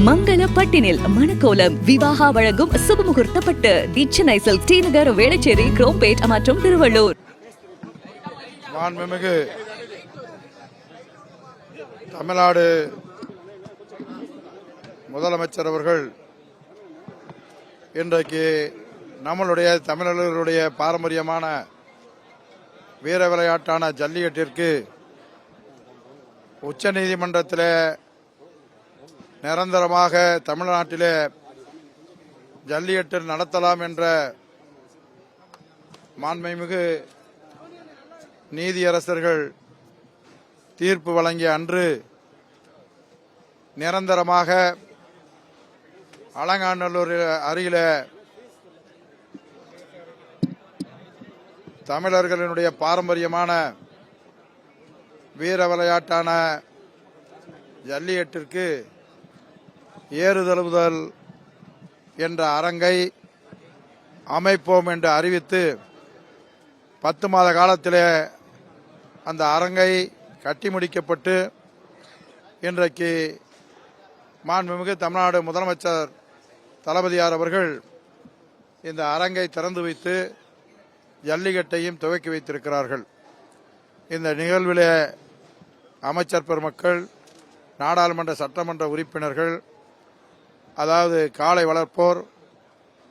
மங்கள பட்டினில் மணக்கோலம் விவாகா வழங்கும் சுபமுகூர்த்தப்பட்டு Chennai silk D நகர் வேளச்சேரி குரோம்பேட் மற்றும் திருவள்ளூர். மாண்புமிகு தமிழ்நாடு முதலமைச்சர் அவர்கள் இன்றைக்கு நம்மளுடைய தமிழர்களுடைய பாரம்பரியமான வீர விளையாட்டான ஜல்லிக்கட்டிற்கு உச்ச நீதிமன்றத்தில் நிரந்தரமாக தமிழ்நாட்டிலே ஜல்லிக்கட்டு நடத்தலாம் என்ற மாண்புமிகு நீதியரசர்கள் தீர்ப்பு வழங்கிய அன்று நிரந்தரமாக அலங்காநல்லூர் அருகில தமிழர்களினுடைய பாரம்பரியமான வீர விளையாட்டான ஜல்லிக்கட்டிற்கு ஏறுதழுவுதல் என்ற அரங்கை அமைப்போம் என்று அறிவித்து 10 மாத காலத்திலே அந்த அரங்கை கட்டி முடிக்கப்பட்டு இன்றைக்கு மாண்புமிகு தமிழ்நாடு முதலமைச்சர் தளபதியார் அவர்கள் இந்த அரங்கை திறந்து வைத்து ஜல்லிக்கட்டையும் துவக்கி வைத்திருக்கிறார்கள். இந்த நிகழ்விலே அமைச்சர் பெருமக்கள், நாடாளுமன்ற சட்டமன்ற உறுப்பினர்கள், அதாவது காளை வளர்ப்போர்,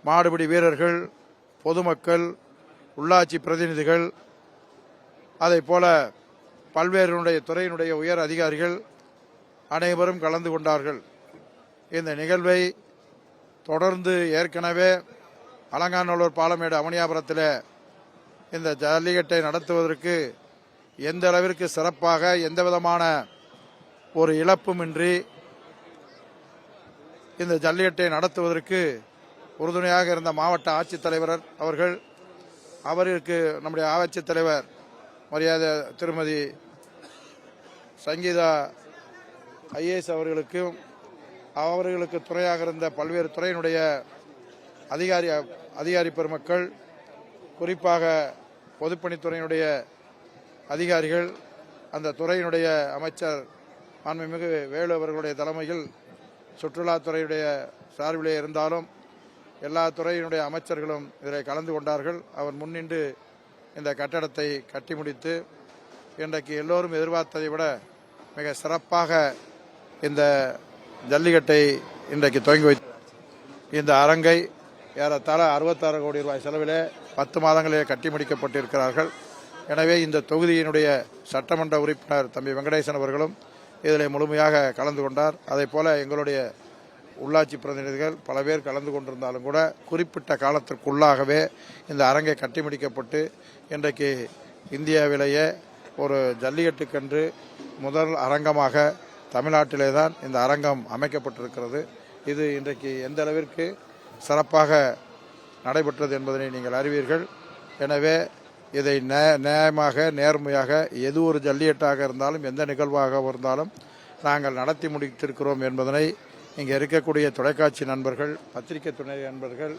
மாடுபிடி வீரர்கள், பொதுமக்கள், உள்ளாட்சி பிரதிநிதிகள், அதைப்போல பல்வேறு துறையினுடைய உயர் அதிகாரிகள் அனைவரும் கலந்து கொண்டார்கள். இந்த நிகழ்வை தொடர்ந்து ஏற்கனவே அலங்காநல்லூர் பாலமேடு அவனியாபுரத்தில் இந்த ஜல்லிக்கட்டை நடத்துவதற்கு எந்த அளவிற்கு சிறப்பாக எந்தவிதமான ஒரு இழப்புமின்றி இந்த ஜல்லிக்கட்டை நடத்துவதற்கு உறுதுணையாக இருந்த மாவட்ட ஆட்சித்தலைவர் அவருக்கு நம்முடைய ஆட்சித்தலைவர் மரியாதை திருமதி சங்கீதா IAS அவர்களுக்கு துணையாக இருந்த பல்வேறு துறையினுடைய அதிகாரி பெருமக்கள், குறிப்பாக பொதுப்பணித்துறையினுடைய அதிகாரிகள், அந்த துறையினுடைய அமைச்சர் மாண்புமிகு வேலு அவர்களுடைய தலைமையில் சுற்றுலாத்துறையுடைய சார்பிலே இருந்தாலும் எல்லா துறையினுடைய அமைச்சர்களும் இதில் கலந்து கொண்டார்கள். அவர் முன்னின்று இந்த கட்டடத்தை கட்டி முடித்து இன்றைக்கு எல்லோரும் எதிர்பார்த்ததை விட மிக சிறப்பாக இந்த ஜல்லிக்கட்டை இன்றைக்கு துவங்கி வைத்து இந்த அரங்கை ஏறத்தாழ 66 கோடி ரூபாய் செலவிலே 10 மாதங்களிலே கட்டி முடிக்கப்பட்டிருக்கிறார்கள். எனவே இந்த தொகுதியினுடைய சட்டமன்ற உறுப்பினர் தம்பி வெங்கடேசன் அவர்களும் இதில் முழுமையாக கலந்து கொண்டார். அதே போல எங்களுடைய உள்ளாட்சி பிரதிநிதிகள் பல பேர் கலந்து கொண்டிருந்தாலும் கூட குறிப்பிட்ட காலத்திற்குள்ளாகவே இந்த அரங்கை கட்டி முடிக்கப்பட்டு இன்றைக்கு இந்தியாவிலேயே ஒரு ஜல்லிக்கட்டுக்கென்று முதல் அரங்கமாக தமிழ்நாட்டிலே தான் இந்த அரங்கம் அமைக்கப்பட்டிருக்கிறது. இது இன்றைக்கு எந்த அளவிற்கு சிறப்பாக நடைபெற்றது என்பதனை நீங்கள் அறிவீர்கள். எனவே இதை நியாயமாக நேர்மையாக எது ஒரு ஜல்லிக்கட்டாக இருந்தாலும் எந்த நிகழ்வாக இருந்தாலும் நாங்கள் நடத்தி முடித்திருக்கிறோம் என்பதனை இங்கே இருக்கக்கூடிய தொலைக்காட்சி நண்பர்கள், பத்திரிகை துணை நண்பர்கள்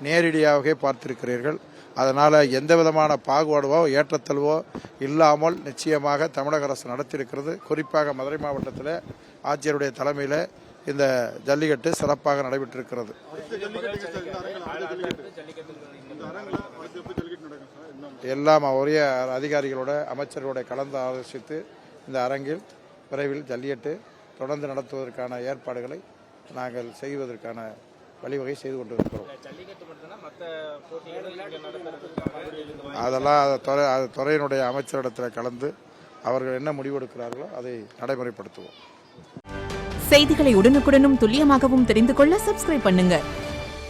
நேரடியாகவே பார்த்திருக்கிறீர்கள். அதனால் எந்த விதமான பாகுபாடுவோ ஏற்றத்தழுவோ இல்லாமல் நிச்சயமாக தமிழக அரசு நடத்தியிருக்கிறது. குறிப்பாக மதுரை மாவட்டத்தில் ஆட்சியருடைய தலைமையில் இந்த ஜல்லிக்கட்டு சிறப்பாக நடைபெற்றிருக்கிறது. எல்லாம் உரிய அதிகாரிகளோட அமைச்சர்களோட கலந்து ஆலோசித்து இந்த அரங்கில் விரைவில் ஜல்லிக்கட்டு தொடர்ந்து நடத்துவதற்கான ஏற்பாடுகளை நாங்கள் செய்வதற்கான வழிவகை செய்து கொண்டிருக்கிறோம். அதெல்லாம் துறையினுடைய அமைச்சரிடத்தில் கலந்து அவர்கள் என்ன முடிவெடுக்கிறார்களோ அதை நடைமுறைப்படுத்துவோம். செய்திகளை உடனுக்குடனும் துல்லியமாகவும் தெரிந்து கொள்ள சப்ஸ்கிரைப் பண்ணுங்க.